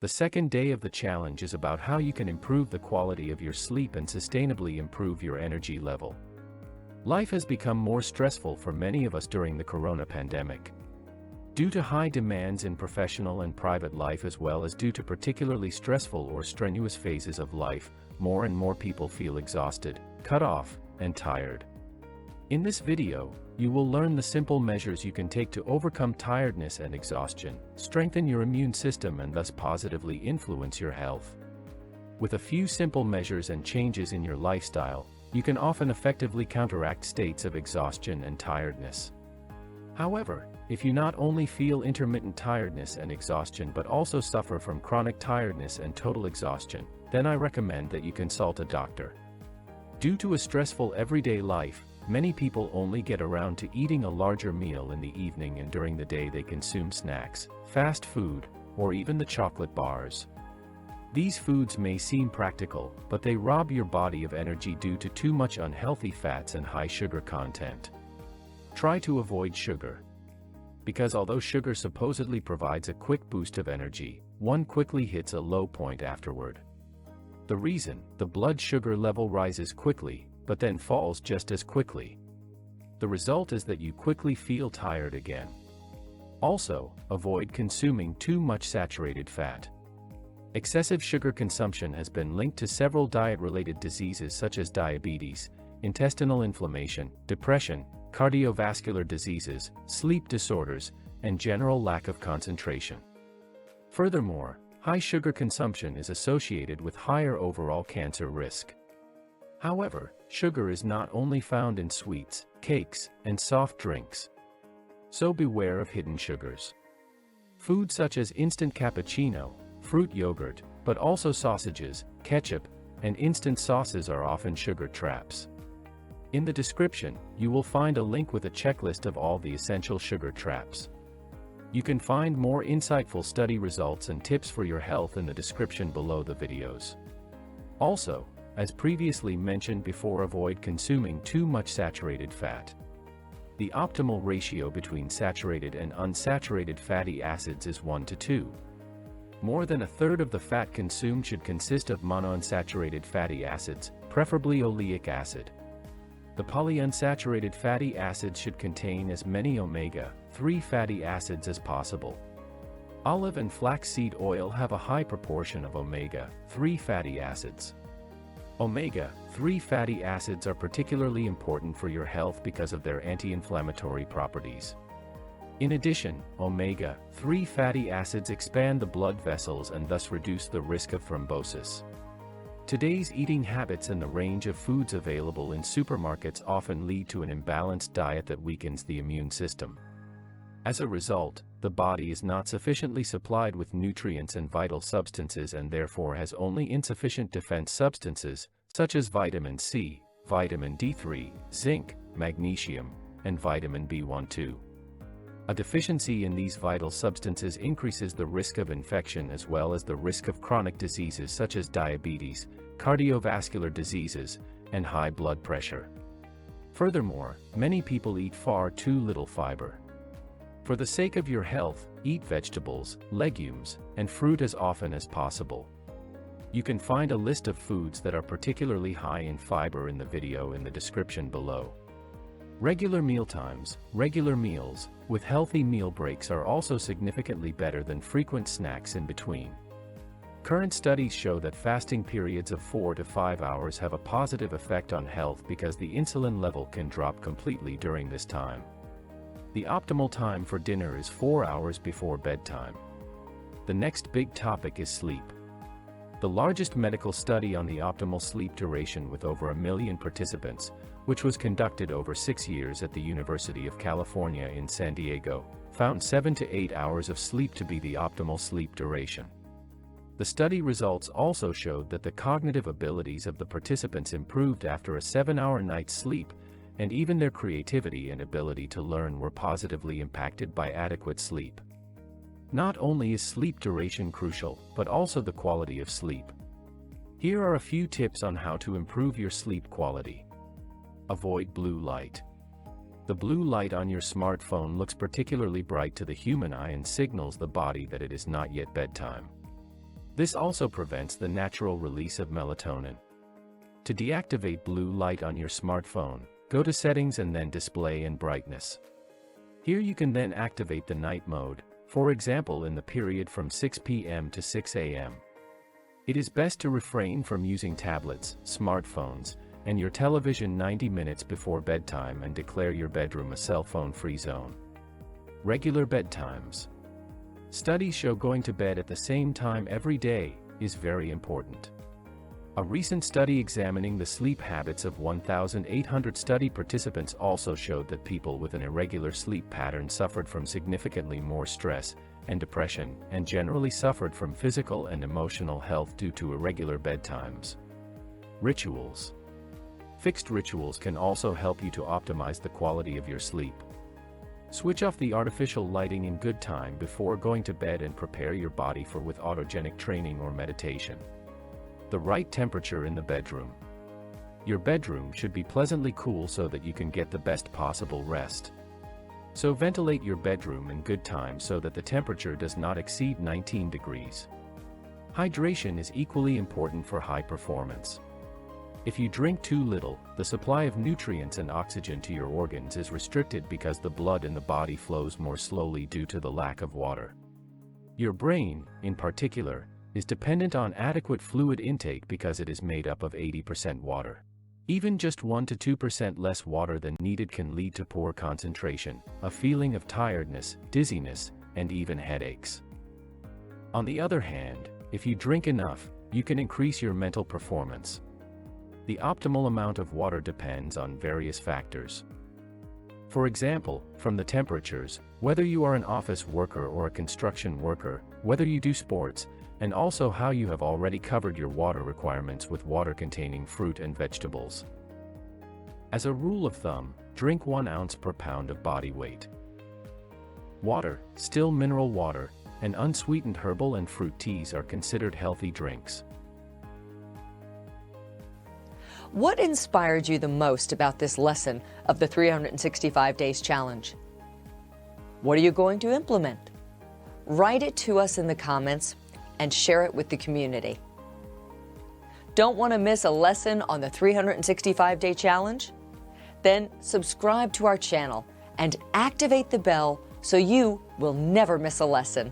The second day of the challenge is about how you can improve the quality of your sleep and sustainably improve your energy level. Life has become more stressful for many of us during the corona pandemic. Due to high demands in professional and private life as well as due to particularly stressful or strenuous phases of life, more and more people feel exhausted, cut off, and tired. In this video, you will learn the simple measures you can take to overcome tiredness and exhaustion, strengthen your immune system and thus positively influence your health. With a few simple measures and changes in your lifestyle, you can often effectively counteract states of exhaustion and tiredness. However, if you not only feel intermittent tiredness and exhaustion but also suffer from chronic tiredness and total exhaustion, then I recommend that you consult a doctor. Due to a stressful everyday life, many people only get around to eating a larger meal in the evening, and during the day they consume snacks, fast food, or even the chocolate bars. These foods may seem practical, but they rob your body of energy due to too much unhealthy fats and high sugar content. Try to avoid sugar. Because although sugar supposedly provides a quick boost of energy, one quickly hits a low point afterward. The reason: the blood sugar level rises quickly, but then falls just as quickly. The result is that you quickly feel tired again. Also, avoid consuming too much saturated fat. Excessive sugar consumption has been linked to several diet-related diseases such as diabetes, intestinal inflammation, depression, cardiovascular diseases, sleep disorders, and general lack of concentration. Furthermore, high sugar consumption is associated with higher overall cancer risk. However, sugar is not only found in sweets, cakes, and soft drinks. So beware of hidden sugars. Foods such as instant cappuccino, fruit yogurt, but also sausages, ketchup, and instant sauces are often sugar traps. In the description, you will find a link with a checklist of all the essential sugar traps. You can find more insightful study results and tips for your health in the description below the videos. Also, as previously mentioned before, avoid consuming too much saturated fat. The optimal ratio between saturated and unsaturated fatty acids is 1:2. More than a third of the fat consumed should consist of monounsaturated fatty acids, preferably oleic acid. The polyunsaturated fatty acids should contain as many omega-3 fatty acids as possible. Olive and flaxseed oil have a high proportion of omega-3 fatty acids. Omega-3 fatty acids are particularly important for your health because of their anti-inflammatory properties. In addition, omega-3 fatty acids expand the blood vessels and thus reduce the risk of thrombosis. Today's eating habits and the range of foods available in supermarkets often lead to an imbalanced diet that weakens the immune system. As a result, the body is not sufficiently supplied with nutrients and vital substances and therefore has only insufficient defense substances, such as vitamin C, vitamin D3, zinc, magnesium, and vitamin B12. A deficiency in these vital substances increases the risk of infection as well as the risk of chronic diseases such as diabetes, cardiovascular diseases, and high blood pressure. Furthermore, many people eat far too little fiber. For the sake of your health, eat vegetables, legumes, and fruit as often as possible. You can find a list of foods that are particularly high in fiber in the video in the description below. Regular mealtimes, regular meals, with healthy meal breaks are also significantly better than frequent snacks in between. Current studies show that fasting periods of 4 to 5 hours have a positive effect on health because the insulin level can drop completely during this time. The optimal time for dinner is 4 hours before bedtime. The next big topic is sleep. The largest medical study on the optimal sleep duration with over 1 million participants, which was conducted over 6 years at the University of California in San Diego, found 7 to 8 hours of sleep to be the optimal sleep duration. The study results also showed that the cognitive abilities of the participants improved after a 7-hour night's sleep, and even their creativity and ability to learn were positively impacted by adequate sleep. Not only is sleep duration crucial, but also the quality of sleep. Here are a few tips on how to improve your sleep quality. Avoid blue light. The blue light on your smartphone looks particularly bright to the human eye and signals the body that it is not yet bedtime. This also prevents the natural release of melatonin. To deactivate blue light on your smartphone, go to Settings and then Display and Brightness. Here you can then activate the night mode, for example in the period from 6 p.m. to 6 a.m. It is best to refrain from using tablets, smartphones, and your television 90 minutes before bedtime and declare your bedroom a cell phone-free zone. Regular bedtimes. Studies show going to bed at the same time every day is very important. A recent study examining the sleep habits of 1,800 study participants also showed that people with an irregular sleep pattern suffered from significantly more stress and depression, and generally suffered from physical and emotional health due to irregular bedtimes. Rituals. Fixed rituals can also help you to optimize the quality of your sleep. Switch off the artificial lighting in good time before going to bed and prepare your body for with autogenic training or meditation. The right temperature in the bedroom. Your bedroom should be pleasantly cool so that you can get the best possible rest. So ventilate your bedroom in good time so that the temperature does not exceed 19 degrees. Hydration is equally important for high performance. If you drink too little, the supply of nutrients and oxygen to your organs is restricted because the blood in the body flows more slowly due to the lack of water. Your brain, in particular, is dependent on adequate fluid intake because it is made up of 80% water. Even just 1 to 2% less water than needed can lead to poor concentration, a feeling of tiredness, dizziness, and even headaches. On the other hand, if you drink enough, you can increase your mental performance. The optimal amount of water depends on various factors. For example, from the temperatures, whether you are an office worker or a construction worker, whether you do sports, and also how you have already covered your water requirements with water-containing fruit and vegetables. As a rule of thumb, drink 1 ounce per pound of body weight. Water, still mineral water, and unsweetened herbal and fruit teas are considered healthy drinks. What inspired you the most about this lesson of the 365 Days Challenge? What are you going to implement? Write it to us in the comments and share it with the community. Don't want to miss a lesson on the 365-Day Challenge? Then subscribe to our channel and activate the bell so you will never miss a lesson.